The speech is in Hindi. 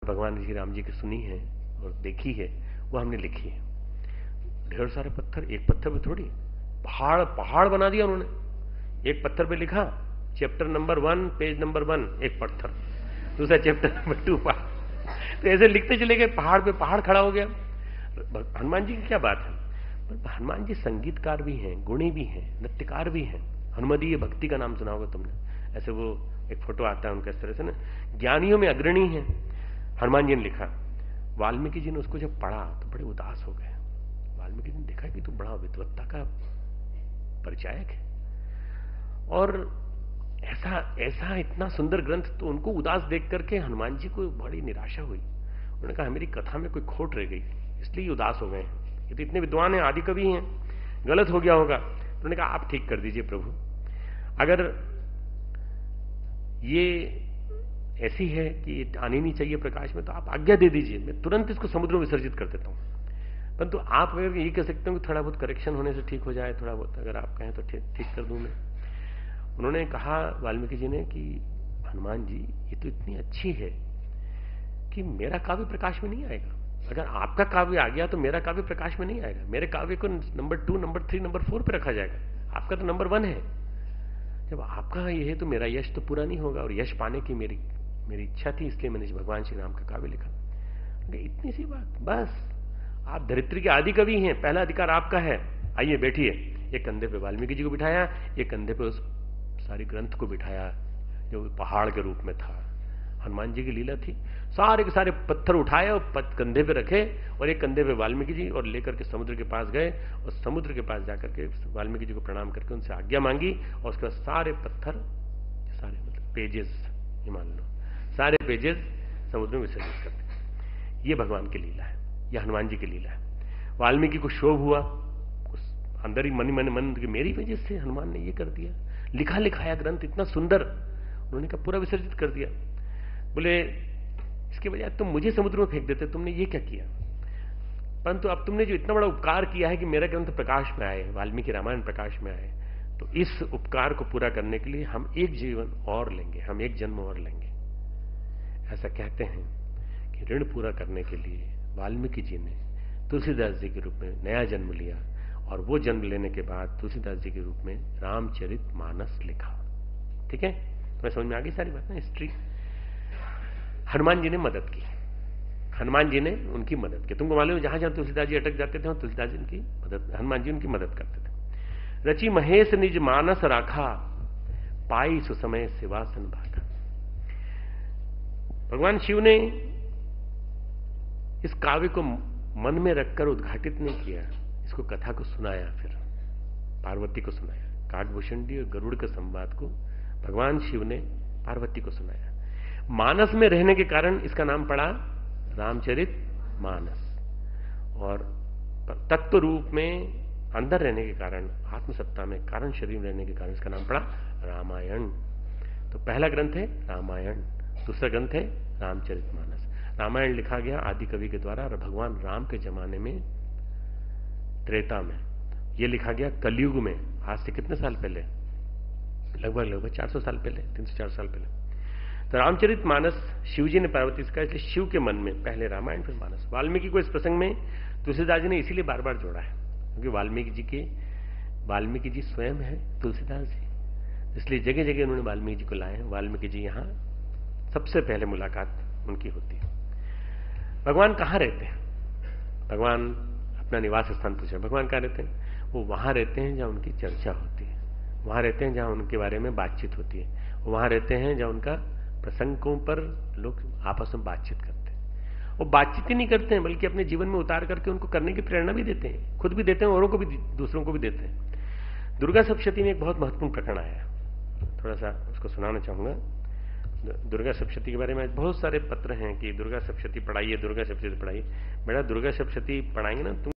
भगवान श्री राम जी की सुनी है और देखी है, वो हमने लिखी है। ढेर सारे पत्थर, एक पत्थर पे थोड़ी, पहाड़ पहाड़ बना दिया उन्होंने। एक पत्थर पे लिखा चैप्टर नंबर 1 पेज नंबर 1 एक पत्थर, दूसरा चैप्टर नंबर 2 पहाड़। तो ऐसे लिखते चले गए, पहाड़ पे पहाड़ खड़ा हो गया। हनुमान जी की क्या बात है, हनुमान जी संगीतकार भी हैं, गुणी भी हैं, नृत्यकार भी हैं। हनुमदीय भक्ति का नाम सुना होगा तुमने, ऐसे वो एक फोटो आता है उनका इस तरह से ना, ज्ञानियों में अग्रणी है। हनुमान जी ने लिखा, वाल्मीकि जी ने उसको जब पढ़ा तो बड़े उदास हो गए। वाल्मीकि जी ने देखा कि तू बड़ा विद्वत्ता का परिचायक है, और ऐसा ऐसा इतना सुंदर ग्रंथ, तो उनको उदास देख करके हनुमान जी को बड़ी निराशा हुई। उन्होंने कहा मेरी कथा में कोई खोट रह गई, इसलिए उदास हो गए हैं। ये तो इतने विद्वान हैं, आदि कवि हैं, गलत हो गया होगा। तो उन्होंने कहा आप ठीक कर दीजिए प्रभु, अगर ये ऐसी है कि आनी नहीं चाहिए प्रकाश में, तो आप आज्ञा दे दीजिए, मैं तुरंत इसको समुद्र में विसर्जित कर देता हूं। परंतु आप अगर ये कह सकते हो कि थोड़ा बहुत करेक्शन होने से ठीक हो जाए, थोड़ा बहुत अगर आप कहें तो ठीक कर दूं मैं। उन्होंने कहा वाल्मीकि जी ने कि हनुमान जी ये तो इतनी अच्छी है कि मेरा काव्य प्रकाश में नहीं आएगा। अगर आपका काव्य आ गया तो मेरा काव्य प्रकाश में नहीं आएगा। मेरे काव्य को नंबर 2, नंबर 3, नंबर 4 पे रखा जाएगा, आपका तो नंबर 1 है। जब आपका ये है तो मेरा यश तो पूरा नहीं होगा, और यश पाने की मेरी इच्छा थी, इसलिए मैंने भगवान श्री राम का काव्य लिखा। इतनी सी बात, बस आप धरित्री के आदि कवि हैं, पहला अधिकार आपका है, आइए बैठिए। एक कंधे पे वाल्मीकि जी को बिठाया, एक कंधे पे उस सारी ग्रंथ को बिठाया जो पहाड़ के रूप में था। हनुमान जी की लीला थी, सारे के सारे पत्थर उठाए और कंधे पे रखे, और एक कंधे पे वाल्मीकि जी, और लेकर के समुद्र के पास गए, और समुद्र के पास जाकर के वाल्मीकि जी को प्रणाम करके उनसे आज्ञा मांगी, और उसके बाद सारे पत्थर, सारे मतलब पेजेस, ये मान लो सारे पेजेस समुद्र में विसर्जित कर दिए। ये भगवान की लीला है, यह हनुमान जी की लीला है। वाल्मीकि को शोभ हुआ, उस अंदर ही मन कि मेरी वजह से हनुमान ने ये कर दिया, लिखा लिखाया ग्रंथ इतना सुंदर, उन्होंने कहा पूरा विसर्जित कर दिया। बोले इसके बजाय तुम मुझे समुद्र में फेंक देते, तुमने ये क्या किया। परंतु अब तुमने जो इतना बड़ा उपकार किया है कि मेरा ग्रंथ प्रकाश में आए, वाल्मीकि रामायण प्रकाश में आए, तो इस उपकार को पूरा करने के लिए हम एक जीवन और लेंगे, हम एक जन्म और लेंगे। ऐसा कहते हैं कि ऋण पूरा करने के लिए वाल्मीकि जी ने तुलसीदास जी के रूप में नया जन्म लिया, और वो जन्म लेने के बाद तुलसीदास जी के रूप में रामचरितमानस लिखा। ठीक है, तुम्हें समझ में आ गई सारी बात ना, हिस्ट्री। हनुमान जी ने मदद की, हनुमान जी ने उनकी मदद की। तुमको मालूम, जहां जहां तुलसीदास जी अटक जाते थे तुलसीदास जी उनकी मदद, हनुमान जी उनकी मदद करते थे। रचि महेश निज मानस राखा, पाई सुसमय सिवासन भागा। भगवान शिव ने इस काव्य को मन में रखकर उद्घाटित नहीं किया, इसको कथा को सुनाया, फिर पार्वती को सुनाया। काकभूषणी और गरुड़ के संवाद को भगवान शिव ने पार्वती को सुनाया। मानस में रहने के कारण इसका नाम पड़ा रामचरित मानस, और तत्व रूप में अंदर रहने के कारण, आत्मसत्ता में कारण शरीर में रहने के कारण इसका नाम पड़ा रामायण। तो पहला ग्रंथ है रामायण, दूसरा ग्रंथ है रामचरितमानस। रामायण लिखा गया आदि कवि के द्वारा, और भगवान राम के जमाने में, त्रेता में। यह लिखा गया कलयुग में, आज से कितने साल पहले, लगभग 400 साल पहले, 300-400 साल पहले। तो रामचरितमानस शिव जी ने पार्वती से कहा, इसलिए शिव के मन में पहले रामायण फिर मानस। वाल्मीकि को इस प्रसंग में तुलसीदास जी ने इसीलिए बार बार जोड़ा है, क्योंकि वाल्मीकि जी स्वयं है तुलसीदास जी, इसलिए जगह जगह उन्होंने वाल्मीकि जी को लाए हैं। वाल्मीकि जी यहां सबसे पहले मुलाकात उनकी होती है। भगवान कहां रहते हैं, भगवान अपना निवास स्थान पूछा, भगवान कहां रहते हैं। वो वहां रहते हैं जहां उनकी चर्चा होती है, वहां रहते हैं जहां उनके बारे में बातचीत होती है, वहां रहते हैं जहां उनका प्रसंगों पर लोग आपस में बातचीत करते हैं। वो बातचीत ही नहीं करते हैं, बल्कि अपने जीवन में उतार करके उनको करने की प्रेरणा भी देते हैं, खुद भी देते हैं, औरों को भी, दूसरों को भी देते हैं। दुर्गा सप्तशती में एक बहुत महत्वपूर्ण प्रकरण आया, थोड़ा सा उसको सुनाना चाहूंगा। दुर्गा सप्तशती के बारे में बहुत सारे पत्र हैं कि दुर्गा सप्तशती पढ़ाइए, दुर्गा सप्तशती पढ़ाइए। बेटा दुर्गा सप्तशती पढ़ाएंगे ना तुम